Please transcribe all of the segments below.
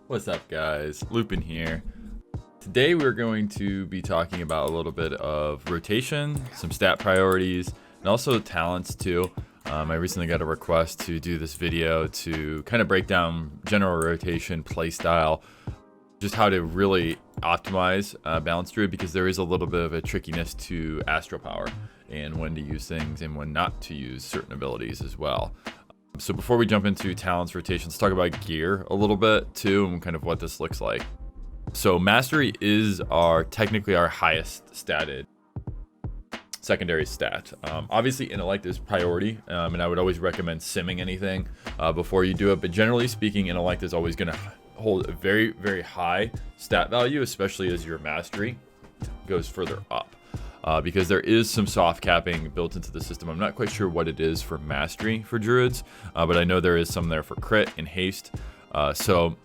What's up, guys? Lupen here. Today we're going to be talking about a little bit of rotation, some stat priorities, and also talents too. I recently got a request to do this video to kind of break down general rotation, playstyle, just how to really optimize Balanced Druid, because there is a little bit of a trickiness to Astral Power and when to use things and when not to use certain abilities as well. So before we jump into talents, rotations, let's talk about gear a little bit too and kind of what this looks like. So Mastery is technically our highest statted secondary stat. Obviously Intellect is priority, and I would always recommend simming anything before you do it, but generally speaking, Intellect is always going to hold a very, very high stat value, especially as your Mastery goes further up. Because there is some soft capping built into the system. I'm not quite sure what it is for Mastery for Druids, but I know there is some there for Crit and Haste. So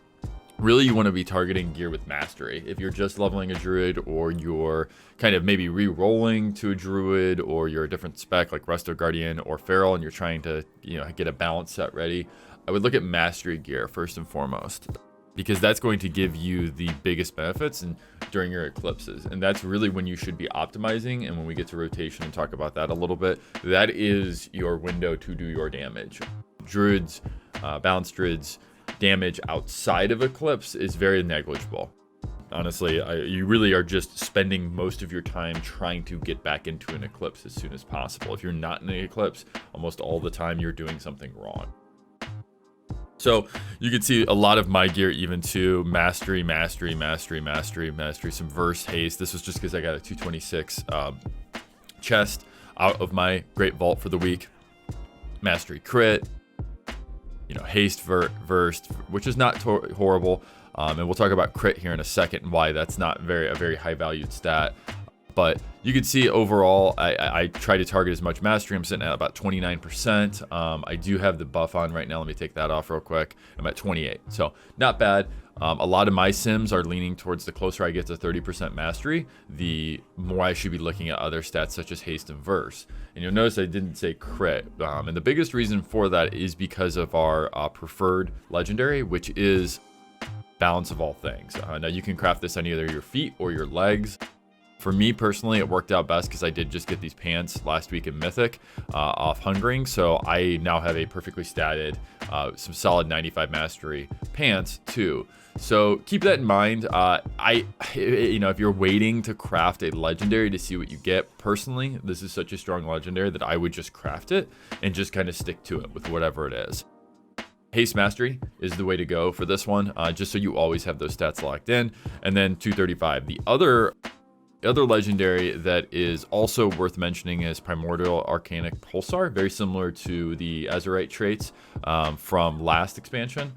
really you want to be targeting gear with Mastery. If you're just leveling a Druid, or you're kind of maybe re-rolling to a Druid, or you're a different spec like Resto Guardian or Feral and you're trying to get a balance set ready, I would look at Mastery gear first and foremost, because that's going to give you the biggest benefits during your eclipses. And that's really when you should be optimizing. And when we get to rotation and talk about that a little bit, that is your window to do your damage. Druids, Balanced Druids, damage outside of eclipse is very negligible. Honestly, you really are just spending most of your time trying to get back into an eclipse as soon as possible. If you're not in an eclipse, almost all the time you're doing something wrong. So you can see a lot of my gear even to Mastery, some Verse, Haste. This was just because I got a 226 chest out of my Great Vault for the week. Mastery Crit, Haste Versed, which is not horrible. And we'll talk about Crit here in a second and why that's not a very high valued stat. But you can see overall, I try to target as much Mastery. I'm sitting at about 29%. I do have the buff on right now. Let me take that off real quick. I'm at 28, so not bad. A lot of my sims are leaning towards the closer I get to 30% Mastery, the more I should be looking at other stats such as Haste and Verse. And you'll notice I didn't say Crit. And the biggest reason for that is because of our preferred legendary, which is Balance of All Things. Now you can craft this on either your feet or your legs. For me personally, it worked out best because I did just get these pants last week in Mythic off Hungering. So I now have a perfectly statted, some solid 95 Mastery pants too. So keep that in mind. If you're waiting to craft a legendary to see what you get, personally, this is such a strong legendary that I would just craft it and just kind of stick to it with whatever it is. Haste Mastery is the way to go for this one, just so you always have those stats locked in. And then 235. The other legendary that is also worth mentioning is Primordial Arcanic Pulsar, very similar to the Azurite traits from last expansion.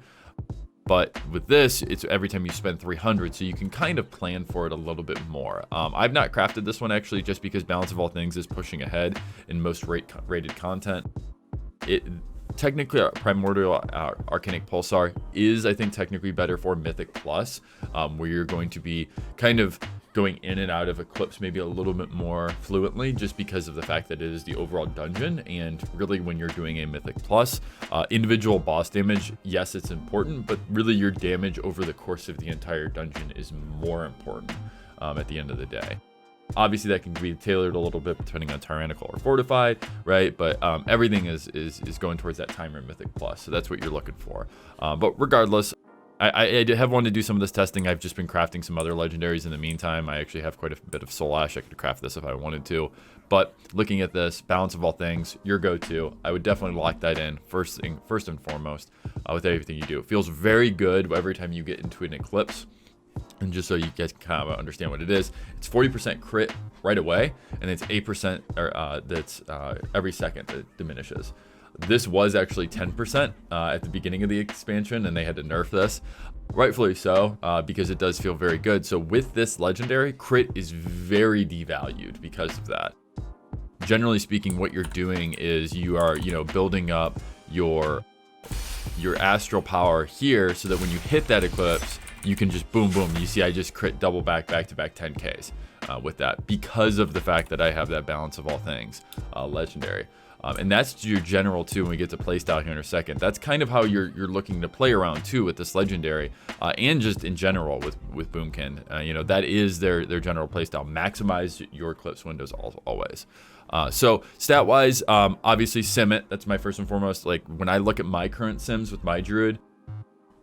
But with this, it's every time you spend 300, so you can kind of plan for it a little bit more. I've not crafted this one actually, just because Balance of All Things is pushing ahead in most rated content. Technically, Primordial Arcanic Pulsar is, I think, technically better for Mythic Plus, where you're going to be kind of going in and out of Eclipse maybe a little bit more fluently, just because of the fact that it is the overall dungeon. And really, when you're doing a Mythic Plus, individual boss damage, yes, it's important, but really your damage over the course of the entire dungeon is more important at the end of the day. Obviously, that can be tailored a little bit depending on Tyrannical or Fortified, right? But everything is going towards that Timer Mythic Plus, so that's what you're looking for. But regardless, I have wanted to do some of this testing. I've just been crafting some other legendaries in the meantime. I actually have quite a bit of Soul Ash. I could craft this if I wanted to. But looking at this, Balance of All Things, your go-to. I would definitely lock that in first and foremost with everything you do. It feels very good every time you get into an Eclipse. And just so you guys can kind of understand what it is, it's 40% crit right away, and it's 8% that's every second that diminishes. This was actually 10% at the beginning of the expansion, and they had to nerf this. Rightfully so, because it does feel very good. So with this legendary, crit is very devalued because of that. Generally speaking, what you're doing is you are, building up your astral power here, so that when you hit that eclipse, you can just boom. You see, I just crit double back to back 10Ks. with that, because of the fact that I have that balance of all things legendary. And that's your general too when we get to playstyle here in a second. That's kind of how you're looking to play around too with this legendary, and just in general with Boomkin. You know, that is their general playstyle. Maximize your eclipse windows always. So stat wise, obviously sim it. That's my first and foremost. Like when I look at my current sims with my druid,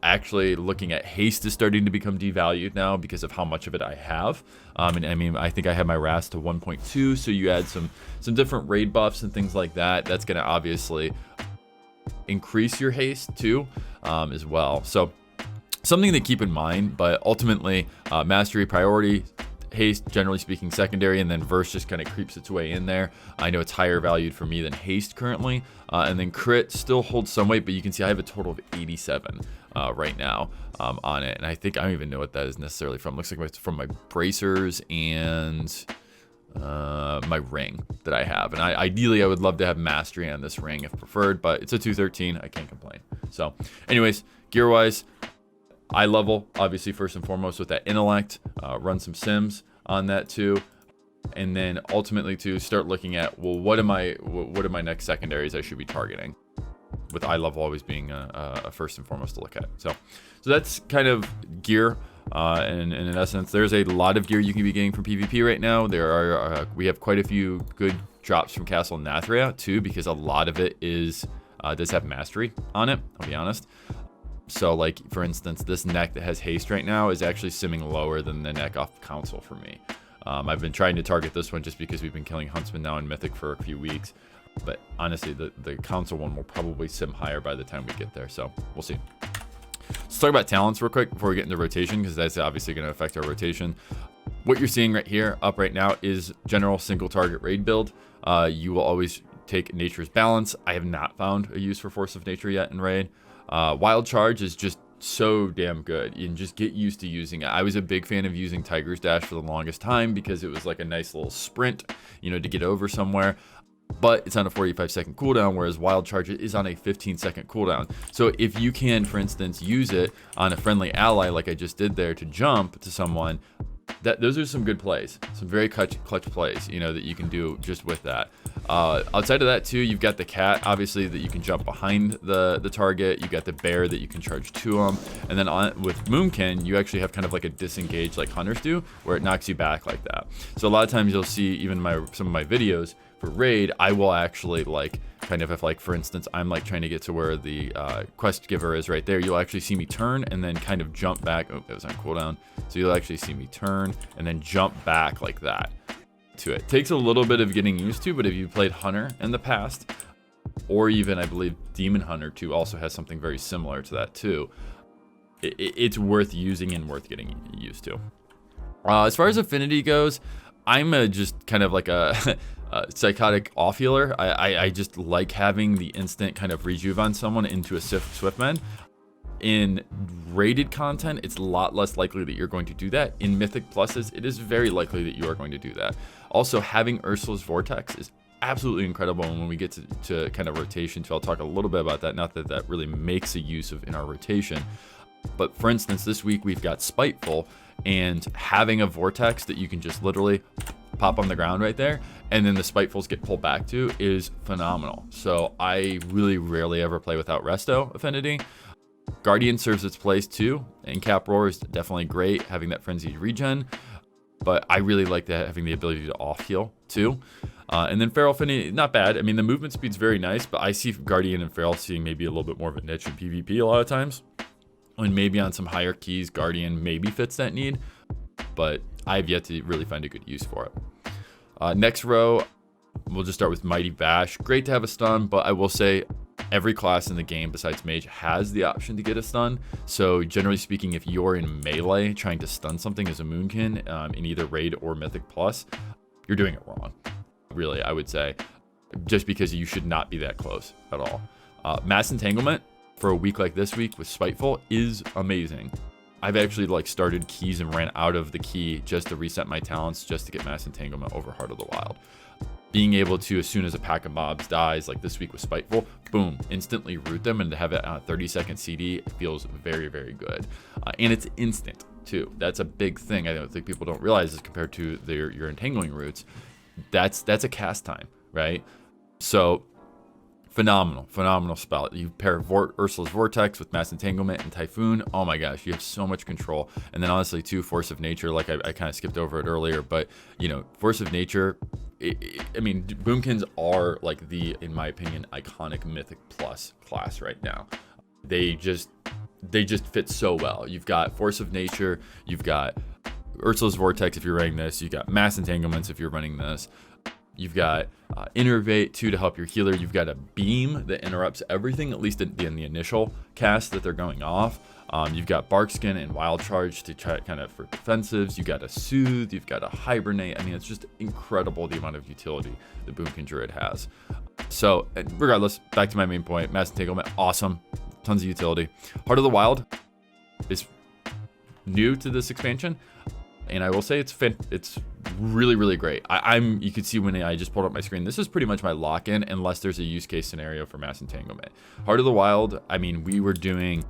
actually looking at haste is starting to become devalued now because of how much of it I have. And I mean, I think I have my RAS to 1.2, so you add some different raid buffs and things like that. That's going to obviously increase your haste too, as well. So something to keep in mind, but ultimately mastery priority, haste generally speaking secondary, and then verse just kind of creeps its way in there. I know it's higher valued for me than haste currently, and then crit still holds some weight, but you can see I have a total of 87 right now on it, and I think I don't even know what that is necessarily from. Looks like it's from my bracers and my ring that I have, and ideally I would love to have mastery on this ring if preferred, but it's a 213. I can't complain. So anyways, gear wise, eye level obviously first and foremost with that intellect, run some sims on that too, and then ultimately to start looking at, well, what are my next secondaries I should be targeting, with eye level always being a first and foremost to look at. So that's kind of gear, and in essence there's a lot of gear you can be getting from PvP right now. There are we have quite a few good drops from Castle Nathria too, because a lot of it is does have mastery on it, I'll be honest. So like for instance, this neck that has haste right now is actually simming lower than the neck off council for me. I've been trying to target this one just because we've been killing huntsman now in mythic for a few weeks, but honestly the council one will probably sim higher by the time we get there, so we'll see. Let's talk about talents real quick before we get into rotation, because that's obviously going to affect our rotation. What you're seeing right here up right now is general single target raid build. You will always take nature's balance. I have not found a use for force of nature yet in raid. Wild charge is just so damn good. You can just get used to using it. I was a big fan of using Tiger's Dash for the longest time because it was like a nice little sprint, you know, to get over somewhere. But it's on a 45-second cooldown, whereas Wild Charge is on a 15-second cooldown. So if you can, for instance, use it on a friendly ally like I just did there to jump to someone, those are some good plays, some very clutch plays, you know, that you can do just with that. Outside of that too, you've got the cat, obviously, that you can jump behind the target. You got the bear that you can charge to them, and then with Boomkin, you actually have kind of like a disengage like hunters do, where it knocks you back like that. So a lot of times you'll see even some of my videos for raid, I will actually like kind of, if like for instance I'm like trying to get to where the quest giver is right there, you'll actually see me turn and then kind of jump back. Oh, it was on cooldown, so you'll actually see me turn and then jump back like that to it. Takes a little bit of getting used to, but if you played hunter in the past, or even I believe demon hunter too also has something very similar to that too, it's worth using and worth getting used to. As far as affinity goes, I'm just kind of like a psychotic off healer. I just like having the instant kind of rejuve on someone into a Swiftman. In rated content, it's a lot less likely that you're going to do that. In Mythic Pluses, it is very likely that you are going to do that. Also, having Ursula's Vortex is absolutely incredible. And when we get to kind of rotation too, I'll talk a little bit about that. Not that that really makes a use of in our rotation. But for instance, this week we've got Spiteful, and having a Vortex that you can just literally pop on the ground right there, and then the Spitefuls get pulled back to is phenomenal. So I really rarely ever play without Resto Affinity. Guardian serves its place too, and Cap Roar is definitely great, having that frenzied regen, but I really like that having the ability to off heal too. And then Feral Affinity, not bad. I mean, the movement speed's very nice, but I see Guardian and Feral seeing maybe a little bit more of a niche in PvP a lot of times, and maybe on some higher keys Guardian maybe fits that need, but I've yet to really find a good use for it. Next row, we'll just start with Mighty Bash. Great to have a stun, but I will say every class in the game besides Mage has the option to get a stun. So generally speaking, if you're in melee trying to stun something as a Moonkin in either Raid or Mythic Plus, you're doing it wrong, really, I would say, just because you should not be that close at all. Mass Entanglement for a week like this week with Spiteful is amazing. I've actually like started keys and ran out of the key just to reset my talents just to get Mass Entanglement over Heart of the Wild. Being able to, as soon as a pack of mobs dies, like this week with Spiteful, boom, instantly root them, and to have it on a 30-second CD feels very, very good. And it's instant. too. That's a big thing. I don't think people don't realize is compared to your entangling roots. That's a cast time, right? So phenomenal spell. You pair Ursula's Vortex with Mass Entanglement and Typhoon. Oh my gosh, you have so much control. And then honestly too, Force of Nature, like I kind of skipped over it earlier, but you know, Force of Nature, I mean, Boomkins are like in my opinion, iconic Mythic Plus class right now. They just fit so well. You've got Force of Nature, you've got Ursula's Vortex if you're running this, you've got Mass Entanglements if you're running this. You've got Innervate too to help your healer. You've got a Beam that interrupts everything, at least in the initial cast that they're going off. You've got Barkskin and Wild Charge to try kind of for defensives. You've got a Soothe. You've got a Hibernate. I mean, it's just incredible the amount of utility the Boomkin Druid has. So regardless, back to my main point, Mass Entanglement, awesome. Tons of utility. Heart of the Wild is new to this expansion. And I will say it's really great. You could see when I just pulled up my screen, this is pretty much my lock-in unless there's a use case scenario for Mass Entanglement. Heart of the Wild, I mean, we were doing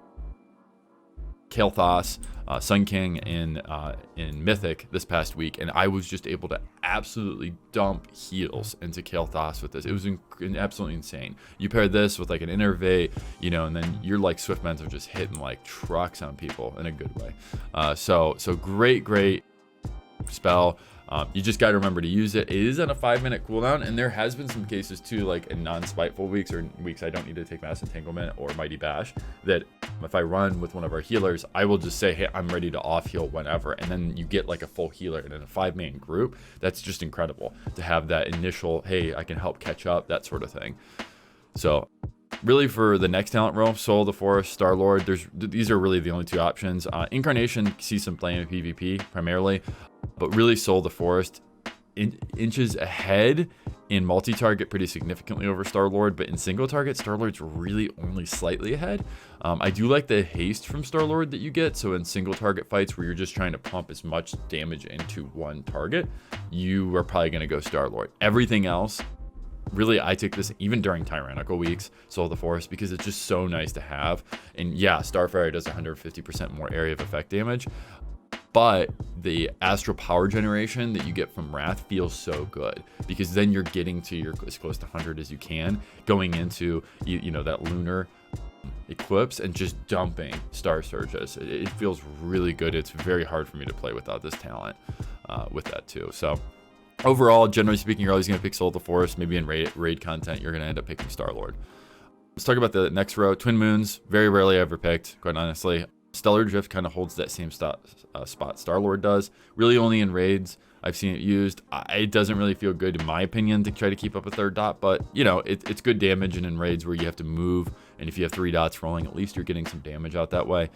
Kael'thas, Sun King in Mythic this past week, and I was just able to absolutely dump heals into Kael'thas with this. It was absolutely insane. You pair this with like an Innervate, you know, and then you're like Swift Mentor just hitting like trucks on people in a good way. So great spell. You just got to remember to use it. It is on a 5-minute cooldown, and there has been some cases too, like in non-spiteful weeks or weeks I don't need to take Mass Entanglement or Mighty Bash, that if I run with one of our healers, I will just say, hey, I'm ready to off heal whenever, and then you get like a full healer. And in a 5-man group, that's just incredible to have that initial, hey, I can help catch up, that sort of thing. So really for the next talent row, Soul of the Forest, Star-Lord, these are really the only two options. Incarnation sees some play in PvP primarily, but really Soul of the Forest inches ahead in multi-target pretty significantly over Star-Lord, but in single target, Star-Lord's really only slightly ahead. I do like the haste from Star-Lord that you get, so in single target fights where you're just trying to pump as much damage into one target, you are probably going to go Star-Lord. Everything else, really, I take this even during tyrannical weeks, Soul of the Forest, because it's just so nice to have. And yeah, Starfire does 150% more area of effect damage, but the astral power generation that you get from Wrath feels so good, because then you're getting to as close to 100 as you can going into you know that lunar eclipse and just dumping Star Surges. It feels really good. It's very hard for me to play without this talent with that too. So overall, generally speaking, you're always going to pick Soul of the Forest. Maybe in raid content, you're going to end up picking Star-Lord. Let's talk about the next row. Twin Moons, very rarely ever picked, quite honestly. Stellar Drift kind of holds that same spot Star-Lord does. Really only in raids I've seen it used. It doesn't really feel good, in my opinion, to try to keep up a third dot, but you know, it's good damage, and in raids where you have to move, and if you have 3 dots rolling, at least you're getting some damage out that way.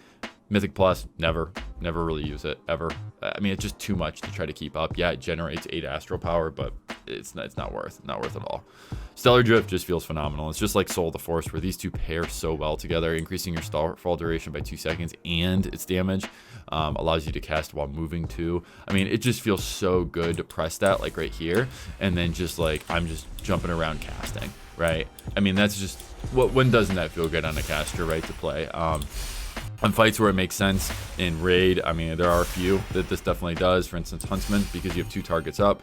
Mythic Plus, never really use it, ever. I mean, it's just too much to try to keep up. Yeah, it generates 8 astral power, but it's not worth at all. Stellar Drift just feels phenomenal. It's just like Soul of the Forest, where these two pair so well together, increasing your starfall duration by 2 seconds, and its damage allows you to cast while moving too. I mean, it just feels so good to press that, like right here, and then just like, I'm just jumping around casting, right? I mean, that's just, when doesn't that feel good on a caster, right, to play? On fights where it makes sense in raid, I mean, there are a few that this definitely does. For instance, Huntsman, because you have 2 targets up,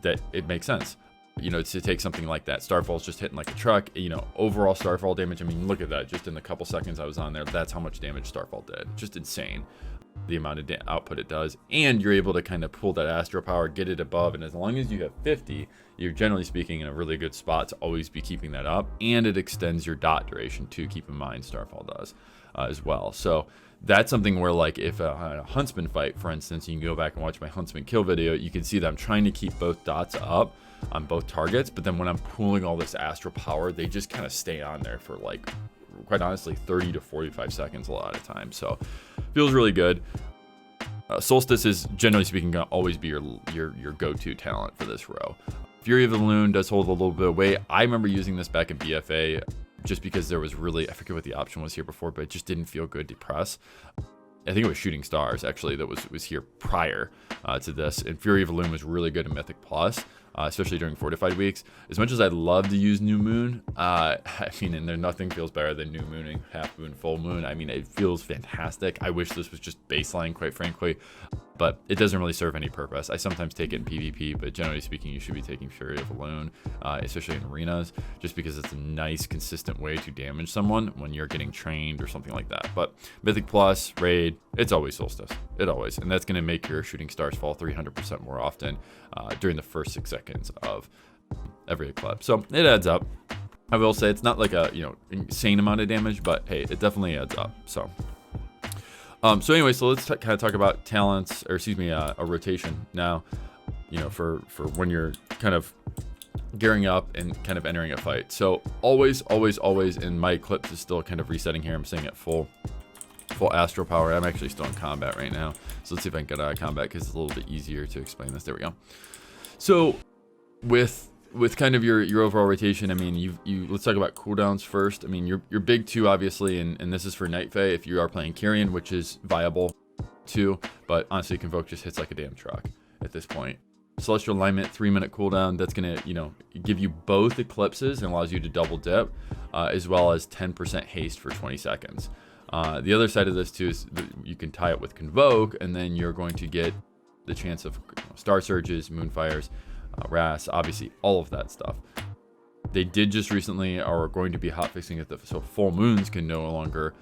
that it makes sense. You know, to take something like that. Starfall's just hitting like a truck. You know, overall Starfall damage, I mean, look at that. Just in the couple seconds I was on there, that's how much damage Starfall did. Just insane, the amount of output it does. And you're able to kind of pull that astral power, get it above, and as long as you have 50, you're generally speaking in a really good spot to always be keeping that up. And it extends your dot duration too, keep in mind, Starfall does as well. So that's something where, like, if a Huntsman fight, for instance, you can go back and watch my Huntsman kill video, you can see that I'm trying to keep both dots up on both targets, but then when I'm pulling all this astral power, they just kind of stay on there for, like, quite honestly, 30 to 45 seconds a lot of time. So feels really good. Solstice is, generally speaking, going to always be your go-to talent for this row. Fury of the Loon does hold a little bit of weight. I remember using this back in BFA just because there was really, I forget what the option was here before, but it just didn't feel good to press. I think it was Shooting Stars, actually, that was here prior to this. And Fury of the Loon was really good in Mythic Plus. especially during fortified weeks. As much as I'd love to use new moon, I mean, and nothing feels better than new mooning, half moon, full moon. I mean, it feels fantastic. I wish this was just baseline, quite frankly, but it doesn't really serve any purpose. I sometimes take it in PvP, but generally speaking, you should be taking Fury of Alone, especially in arenas, just because it's a nice, consistent way to damage someone when you're getting trained or something like that. But Mythic Plus, Raid, it's always Solstice. It always. And that's going to make your shooting stars fall 300% more often during the first 6 seconds of every eclipse. So it adds up. I will say it's not like a insane amount of damage, but hey, it definitely adds up. So anyway, so let's kind of talk about talents, or excuse me, a rotation now. For when you're kind of gearing up and kind of entering a fight. So always, and my eclipse is still kind of resetting here. I'm staying at full astral power. I'm actually still in combat right now. So let's see if I can get out of combat because it's a little bit easier to explain this. There we go. So with kind of your overall rotation, I mean, let's talk about cooldowns first. I mean, your big two, obviously, and this is for Night Fae if you are playing Carrion, which is viable too, but honestly, Convoke just hits like a damn truck at this point. Celestial Alignment, 3-minute cooldown. That's gonna, give you both eclipses and allows you to double dip, as well as 10% haste for 20 seconds. The other side of this too is you can tie it with Convoke, and then you're going to get the chance of Star Surges, Moonfires, Wraths, obviously all of that stuff. They did just recently are going to be hotfixing it, so full moons can no longer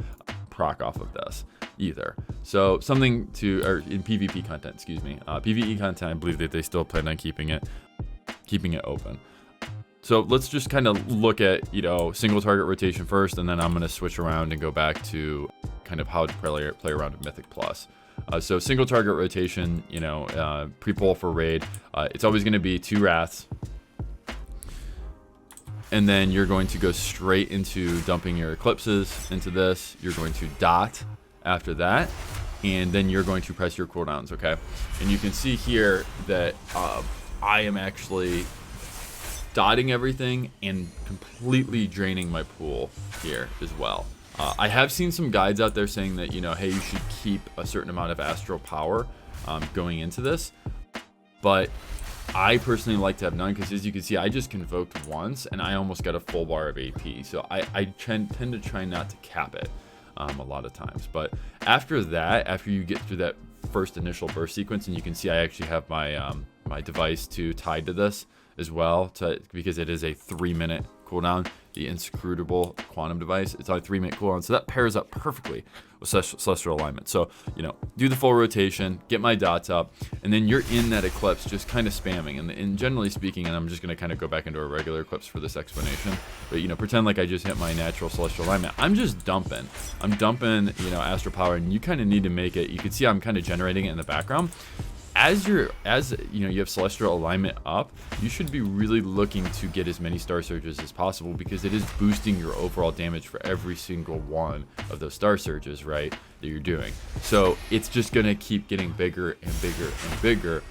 proc off of this either. So something to, or in PvP content, excuse me, PvE content, I believe that they still plan on keeping it open. So let's just kind of look at, single target rotation first, and then I'm going to switch around and go back to kind of how to play around with Mythic Plus. So single target rotation, pre-pull for Raid, it's always going to be 2 Wraths. And then you're going to go straight into dumping your eclipses into this. You're going to dot after that, and then you're going to press your cooldowns, okay? And you can see here that I am actually dotting everything and completely draining my pool here as well. I have seen some guides out there saying that, hey, you should keep a certain amount of astral power going into this, but I personally like to have none, because as you can see, I just convoked once and I almost got a full bar of AP. So I tend to try not to cap it a lot of times. But after that, after you get through that first initial burst sequence, and you can see I actually have my my device tied to this as well, because it is a 3-minute cooldown. The inscrutable quantum device, it's on a 3-minute cooldown, so that pairs up perfectly with celestial alignment. So do the full rotation, get my dots up, and then you're in that eclipse just kind of spamming. And generally speaking, and I'm just going to kind of go back into a regular eclipse for this explanation, but pretend like I just hit my natural celestial alignment. I'm just dumping astral power, and you kind of need to make it. You can see I'm kind of generating it in the background. As you have celestial alignment up, you should be really looking to get as many Star Surges as possible, because it is boosting your overall damage for every single one of those Star Surges, right, that you're doing. So it's just going to keep getting bigger and bigger and bigger.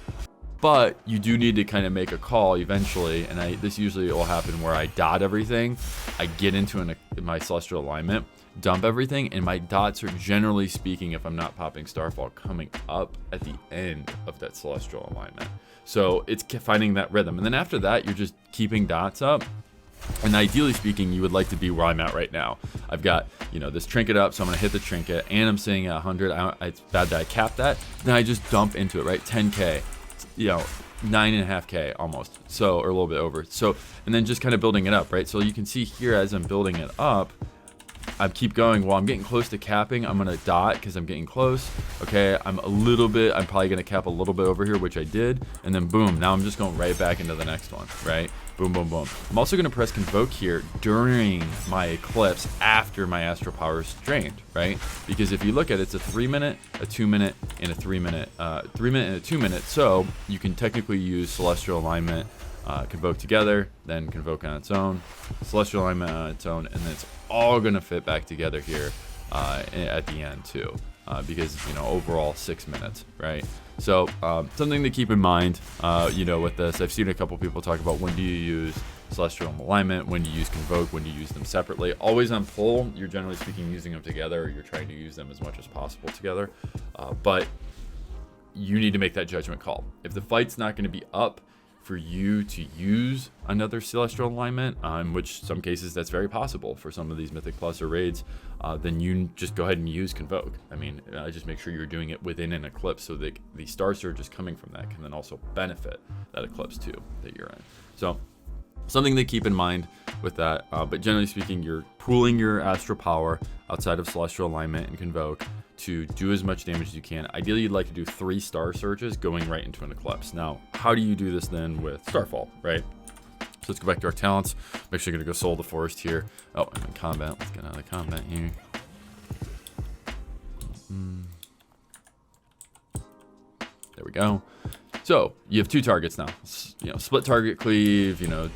But you do need to kind of make a call eventually, and this usually will happen where I dot everything, I get into my celestial alignment, dump everything, and my dots are, generally speaking, if I'm not popping Starfall, coming up at the end of that celestial alignment. So it's finding that rhythm, and then after that, you're just keeping dots up. And ideally speaking, you would like to be where I'm at right now. I've got this trinket up, so I'm gonna hit the trinket, and I'm sitting at 100. It's bad that I capped that. Then I just dump into it, right? 10k, 9.5k almost, so, or a little bit over. So, and then just kind of building it up, right? So you can see here as I'm building it up, I keep going. While I'm getting close to capping, I'm gonna dot because I'm getting close. Okay, I'm probably gonna cap a little bit over here, which I did, and then boom, now I'm just going right back into the next one, right? Boom, boom, boom. I'm also gonna press Convoke here during my eclipse after my astral power is drained, right? Because if you look at it, it's a 3-minute, a 2-minute, and a 3-minute, 3-minute and a 2-minute. So you can technically use celestial alignment, Convoke together, then Convoke on its own, celestial alignment on its own, and then it's all gonna fit back together here at the end too, because overall 6 minutes, right? So something to keep in mind, with this. I've seen a couple people talk about, when do you use celestial alignment, when do you use Convoke, when do you use them separately. Always on pull, you're generally speaking using them together, or you're trying to use them as much as possible together, but you need to make that judgment call. If the fight's not going to be up, for you to use another celestial alignment, in which some cases that's very possible for some of these Mythic Plus or raids, then you just go ahead and use Convoke. I mean, just make sure you're doing it within an eclipse so that the star surges coming from that can then also benefit that eclipse too that you're in. So something to keep in mind with that, but generally speaking, you're pooling your astral power outside of celestial alignment and Convoke to do as much damage as you can. Ideally, you'd like to do 3 star surges going right into an eclipse. Now, how do you do this then with Starfall, right? So let's go back to our talents. Make sure you're gonna go Soul the Forest here. Oh, I'm in combat. Let's get out of combat here. There we go. So you have 2 targets now. You know, split target cleave. You know,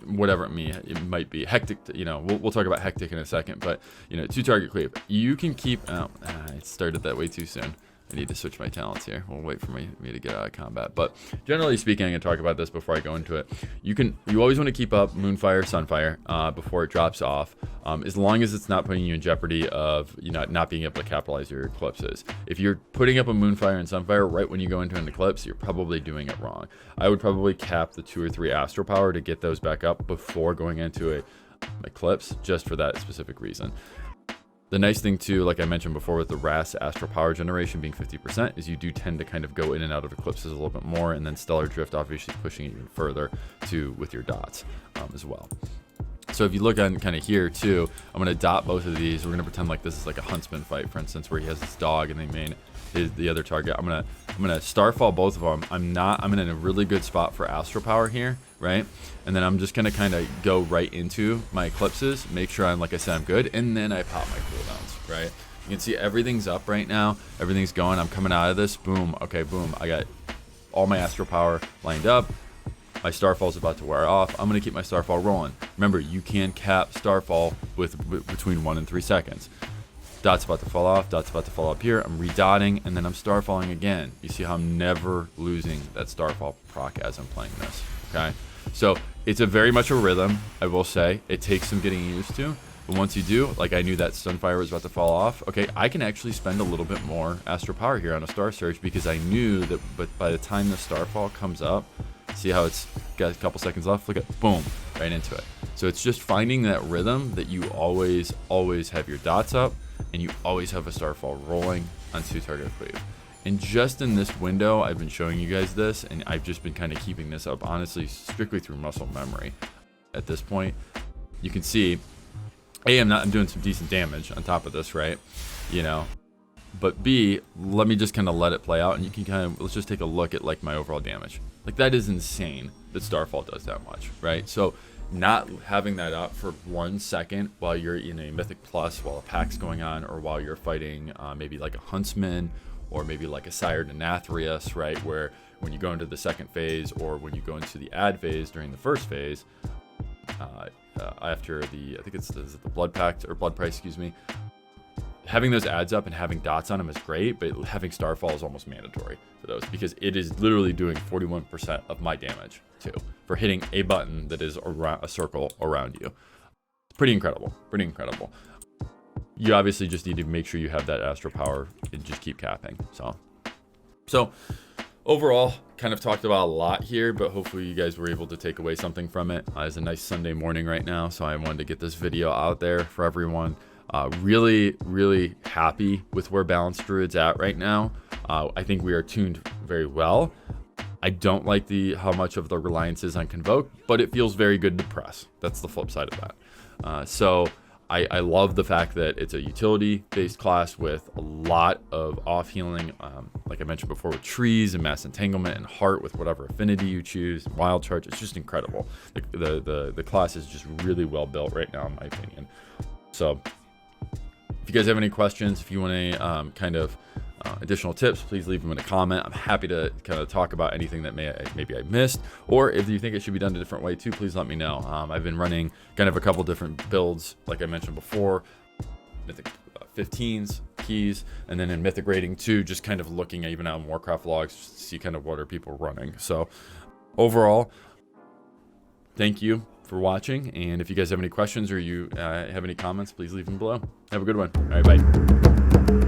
whatever it might be. Hectic. You know, we'll talk about hectic in a second. But you know, 2 target cleave. You can keep. Oh, it started that way too soon. I need to switch my talents here. We'll wait for me to get out of combat. But generally speaking, I'm gonna talk about this before I go into it. You always want to keep up Moonfire, Sunfire before it drops off, as long as it's not putting you in jeopardy of not being able to capitalize your eclipses. If you're putting up a Moonfire and Sunfire right when you go into an eclipse, you're probably doing it wrong. I would probably cap the 2 or 3 astral power to get those back up before going into a eclipse, just for that specific reason. The nice thing too, like I mentioned before with the RAS astral power generation being 50%, is you do tend to kind of go in and out of eclipses a little bit more, and then stellar drift obviously pushing it even further with your dots as well. So if you look on kind of here too, I'm going to dot both of these. We're going to pretend like this is like a huntsman fight, for instance, where he has this dog and the other target. I'm gonna starfall both of them. I'm in a really good spot for astral power here, right? And then I'm just gonna kind of go right into my eclipses, make sure like I said, I'm good, and then I pop my cooldowns, right? You can see everything's up right now, everything's going. I'm coming out of this, boom, okay, boom. I got all my astral power lined up. My starfall's about to wear off. I'm gonna keep my starfall rolling. Remember, you can cap starfall with between 1 and 3 seconds. Dot's about to fall off, dot's about to fall up here. I'm redotting, and then I'm starfalling again. You see how I'm never losing that starfall proc as I'm playing this, okay? So it's very much a rhythm, I will say. It takes some getting used to, but once you do, like I knew that Sunfire was about to fall off, okay, I can actually spend a little bit more astral power here on a Star Surge because I knew that by the time the starfall comes up, see how it's got a couple seconds left? Look at, boom, right into it. So it's just finding that rhythm that you always have your dots up, and you always have a starfall rolling on 2 target cleave. And just in this window, I've been showing you guys this, and I've just been kind of keeping this up, honestly, strictly through muscle memory. At this point, you can see, I'm doing some decent damage on top of this, right? You know, but B, let me just kind of let it play out, and you can let's just take a look at like my overall damage. Like that is insane that starfall does that much, right? So not having that up for 1 second while you're in a Mythic Plus, while a pack's going on, or while you're fighting maybe like a Huntsman, or maybe like a Sire Denathrius, right? Where when you go into the second phase, or when you go into the ad phase during the first phase, after I think it's the Blood Pact, or Blood Price, excuse me, having those ads up and having dots on them is great, but having starfall is almost mandatory for those, because it is literally doing 41% of my damage too for hitting a button that is around a circle around you. It's pretty incredible, pretty incredible. You obviously just need to make sure you have that astral power and just keep capping. So overall, kind of talked about a lot here, but hopefully you guys were able to take away something from it. It's a nice Sunday morning right now, so I wanted to get this video out there for everyone. Really happy with where Balanced Druid's at right now. I think we are tuned very well. I don't like how much of the reliance is on Convoke, but it feels very good to press. That's the flip side of that. So I love the fact that it's a utility-based class with a lot of off-healing, like I mentioned before, with trees and mass entanglement and heart with whatever affinity you choose, wild charge. It's just incredible. The class is just really well built right now, in my opinion. So if you guys have any questions, if you want any additional tips, please leave them in a comment. I'm happy to kind of talk about anything that maybe I missed, or if you think it should be done a different way too, please let me know. I've been running kind of a couple different builds, like I mentioned before, Mythic 15s, keys, and then in Mythic rating too, just kind of looking at even on Warcraft logs to see kind of what are people running. So overall, thank you for watching, and if you guys have any questions or you have any comments, please leave them below. Have a good one. All right, bye.